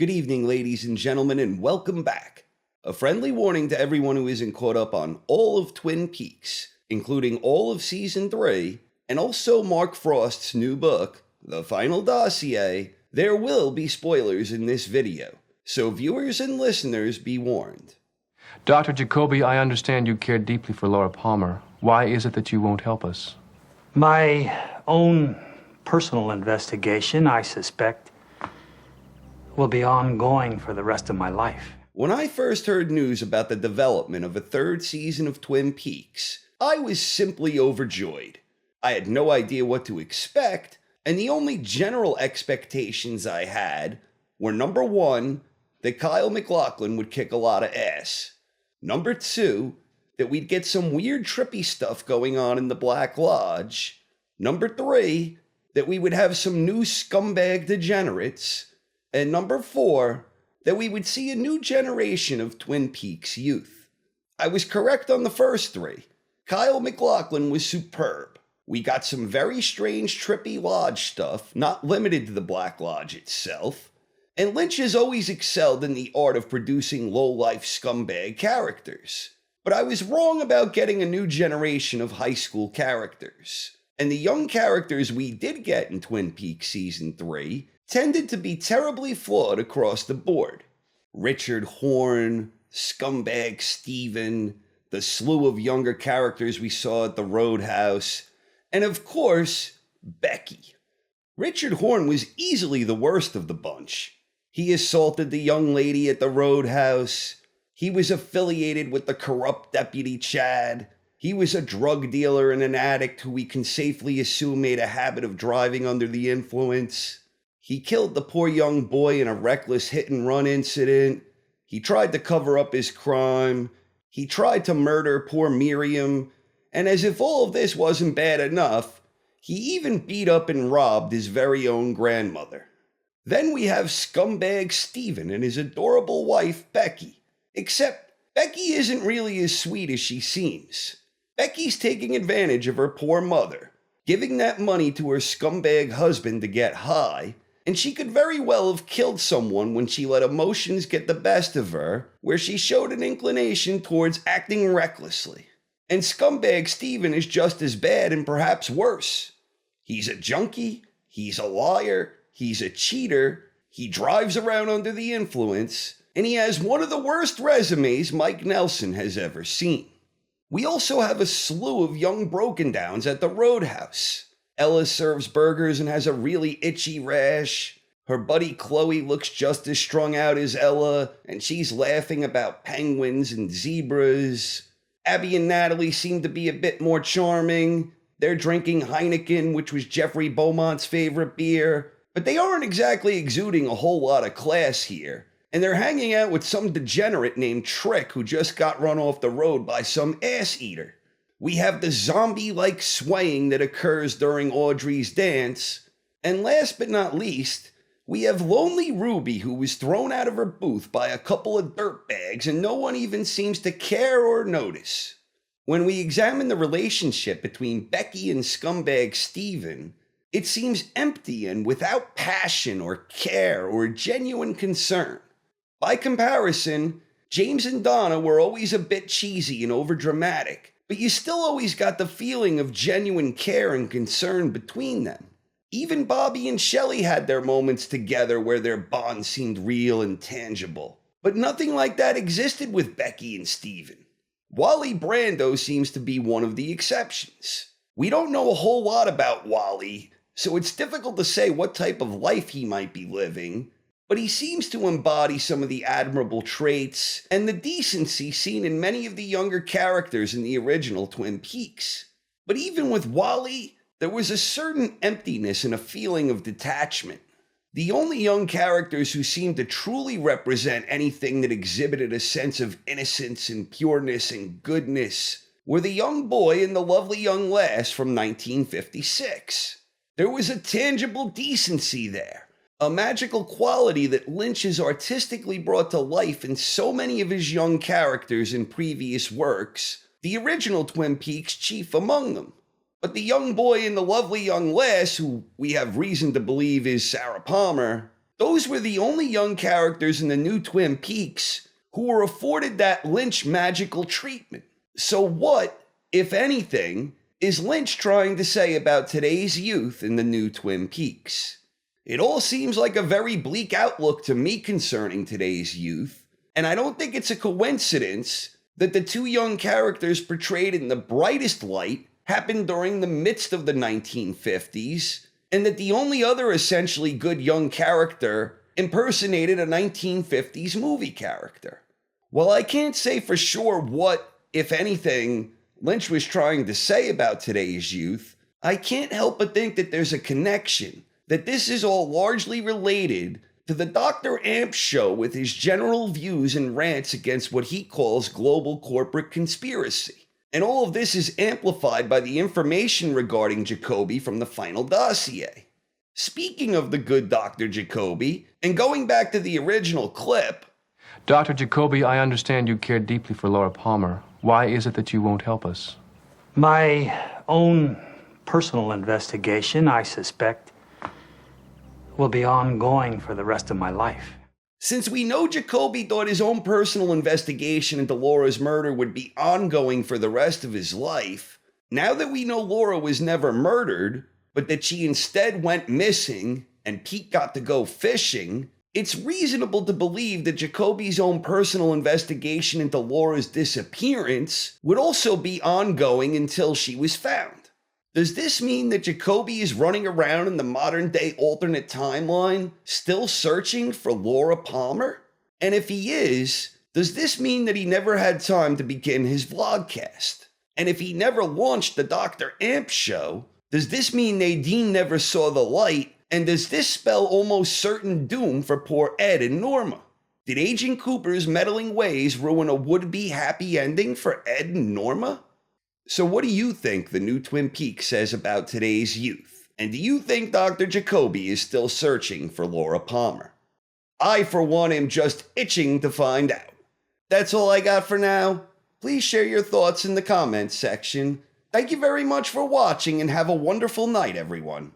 Good evening, ladies and gentlemen, and welcome back. A friendly warning to everyone who isn't caught up on all of Twin Peaks, including all of Season 3, and also Mark Frost's new book, The Final Dossier. There will be spoilers in this video, so viewers and listeners be warned. Dr. Jacoby, I understand you care deeply for Laura Palmer. Why is it that you won't help us? My own personal investigation, I suspect, will be ongoing for the rest of my life. When I first heard news about the development of a third season of Twin Peaks, I was simply overjoyed. I had no idea what to expect, and the only general expectations I had were number one, that Kyle MacLachlan would kick a lot of ass. Number two, that we'd get some weird trippy stuff going on in the Black Lodge. Number three, that we would have some new scumbag degenerates. And number four, that we would see a new generation of Twin Peaks youth. I was correct on the first three. Kyle MacLachlan was superb. We got some very strange trippy lodge stuff, not limited to the Black Lodge itself. And Lynch has always excelled in the art of producing low-life scumbag characters. But I was wrong about getting a new generation of high school characters. And the young characters we did get in Twin Peaks Season 3 tended to be terribly flawed across the board. Richard Horne, Scumbag Steven, the slew of younger characters we saw at the Roadhouse, and of course, Becky. Richard Horne was easily the worst of the bunch. He assaulted the young lady at the Roadhouse. He was affiliated with the corrupt Deputy Chad. He was a drug dealer and an addict who we can safely assume made a habit of driving under the influence. He killed the poor young boy in a reckless hit-and-run incident. He tried to cover up his crime. He tried to murder poor Miriam. And as if all of this wasn't bad enough, he even beat up and robbed his very own grandmother. Then we have Scumbag Steven and his adorable wife, Becky. Except Becky isn't really as sweet as she seems. Becky's taking advantage of her poor mother, giving that money to her scumbag husband to get high, and she could very well have killed someone when she let emotions get the best of her, where she showed an inclination towards acting recklessly. And Scumbag Steven is just as bad and perhaps worse. He's a junkie, he's a liar, he's a cheater, he drives around under the influence, and he has one of the worst resumes Mike Nelson has ever seen. We also have a slew of young broken downs at the Roadhouse. Ella serves burgers and has a really itchy rash. Her buddy Chloe looks just as strung out as Ella, and she's laughing about penguins and zebras. Abby and Natalie seem to be a bit more charming. They're drinking Heineken, which was Jeffrey Beaumont's favorite beer, but they aren't exactly exuding a whole lot of class here. And they're hanging out with some degenerate named Trick who just got run off the road by some ass-eater. We have the zombie-like swaying that occurs during Audrey's dance. And last but not least, we have Lonely Ruby, who was thrown out of her booth by a couple of dirtbags and no one even seems to care or notice. When we examine the relationship between Becky and Scumbag Steven, it seems empty and without passion or care or genuine concern. By comparison, James and Donna were always a bit cheesy and overdramatic, but you still always got the feeling of genuine care and concern between them. Even Bobby and Shelley had their moments together where their bond seemed real and tangible, but nothing like that existed with Becky and Steven. Wally Brando seems to be one of the exceptions. We don't know a whole lot about Wally, so it's difficult to say what type of life he might be living, but he seems to embody some of the admirable traits and the decency seen in many of the younger characters in the original Twin Peaks. But even with Wally, there was a certain emptiness and a feeling of detachment. The only young characters who seemed to truly represent anything that exhibited a sense of innocence and pureness and goodness were the young boy and the lovely young lass from 1956. There was a tangible decency there. A magical quality that Lynch has artistically brought to life in so many of his young characters in previous works, the original Twin Peaks chief among them. But the young boy and the lovely young lass, who we have reason to believe is Sarah Palmer, Those were the only young characters in the new Twin Peaks who were afforded that Lynch magical treatment. So what, if anything, is Lynch trying to say about today's youth in the new Twin Peaks? It all seems like a very bleak outlook to me concerning today's youth, and I don't think it's a coincidence that the two young characters portrayed in the brightest light happened during the midst of the 1950s, and that the only other essentially good young character impersonated a 1950s movie character. While I can't say for sure what, if anything, Lynch was trying to say about today's youth, I can't help but think that there's a connection, that this is all largely related to the Dr. Amp show with his general views and rants against what he calls global corporate conspiracy. And all of this is amplified by the information regarding Jacoby from the Final Dossier. Speaking of the good Dr. Jacoby, and going back to the original clip, Dr. Jacoby, I understand you care deeply for Laura Palmer. Why is it that you won't help us? My own personal investigation, I suspect, will be ongoing for the rest of my life. since we know Jacoby thought his own personal investigation into Laura's murder would be ongoing for the rest of his life, now that we know Laura was never murdered, but that she instead went missing and Pete got to go fishing, it's reasonable to believe that Jacoby's own personal investigation into Laura's disappearance would also be ongoing until she was found. Does this mean that Jacoby is running around in the modern-day alternate timeline, still searching for Laura Palmer? And if he is, does this mean that he never had time to begin his vlogcast? And if he never launched the Dr. Amp show, does this mean Nadine never saw the light? And does this spell almost certain doom for poor Ed and Norma? Did Agent Cooper's meddling ways ruin a would-be happy ending for Ed and Norma? So what do you think the new Twin Peaks says about today's youth? And do you think Dr. Jacoby is still searching for Laura Palmer? I, for one, am just itching to find out. That's all I got for now. Please share your thoughts in the comments section. Thank you very much for watching and have a wonderful night, everyone.